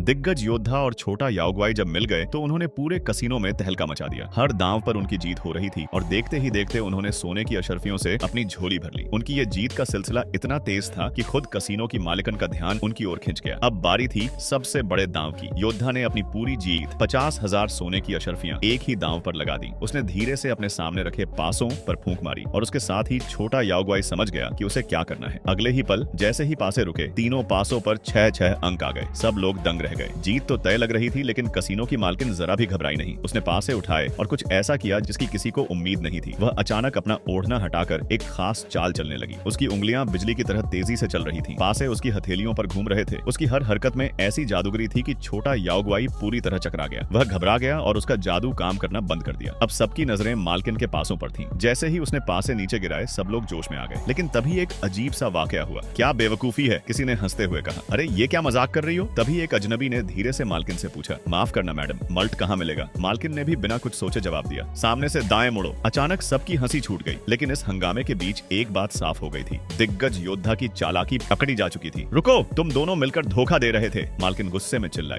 दिग्गज योद्धा और छोटा याओगुआई जब मिल गए तो उन्होंने पूरे कसिनो में तहलका मचा दिया। हर दांव पर उनकी जीत हो रही थी और देखते ही देखते उन्होंने सोने की अशर्फियों से अपनी झोली भर ली। उनकी ये जीत का सिलसिला इतना तेज था कि खुद कसिनो की मालिकन का ध्यान उनकी ओर खिंच गया। अब बारी थी सबसे बड़े दांव की। योद्धा ने अपनी पूरी जीत 50,000 सोने की अशर्फियां एक ही दांव पर लगा दी। उसने धीरे से अपने सामने रखे पासों पर फूंक मारी और उसके साथ ही छोटा याओगुआई समझ गया कि उसे क्या करना है। अगले ही पल जैसे ही पासे रुके, तीनों पासों पर 6-6 अंक आ गए। सब लोग दंग रह गए। जीत तो तय लग रही थी, लेकिन कसिनो की मालकिन जरा भी घबराई नहीं। उसने पासे उठाए और कुछ ऐसा किया जिसकी किसी को उम्मीद नहीं थी। वह अचानक अपना ओढ़ना हटाकर एक खास चाल चलने लगी। उसकी उंगलियां बिजली की तरह तेजी से चल रही थीं। पासे उसकी हथेलियों पर घूम रहे थे। उसकी हर हरकत में ऐसी जादूगरी थी कि छोटा याओगुआई पूरी तरह चकरा गया। वह घबरा गया और उसका जादू काम करना बंद कर दिया। अब सबकी नजरें मालकिन के पासों पर थीं। जैसे ही उसने पासे नीचे गिराए, सब लोग जोश में आ गए। लेकिन तभी एक अजीब सा वाकया हुआ। क्या बेवकूफी है, किसी ने हंसते हुए कहा। अरे ये क्या मजाक कर रही हो? तभी एक अजनबी ने धीरे से मालकिन से पूछा, माफ करना मैडम, मल्ट कहाँ मिलेगा? मालकिन ने भी बिना कुछ सोचे जवाब दिया, सामने से दाएं मुड़ो। अचानक सबकी हंसी छूट गई, लेकिन इस हंगामे के बीच एक बात साफ हो गई थी। दिग्गज योद्धा की चालाकी पकड़ी जा चुकी थी। रुको, तुम दोनों मिलकर धोखा दे रहे थे, मालकिन गुस्से में चिल्लाई।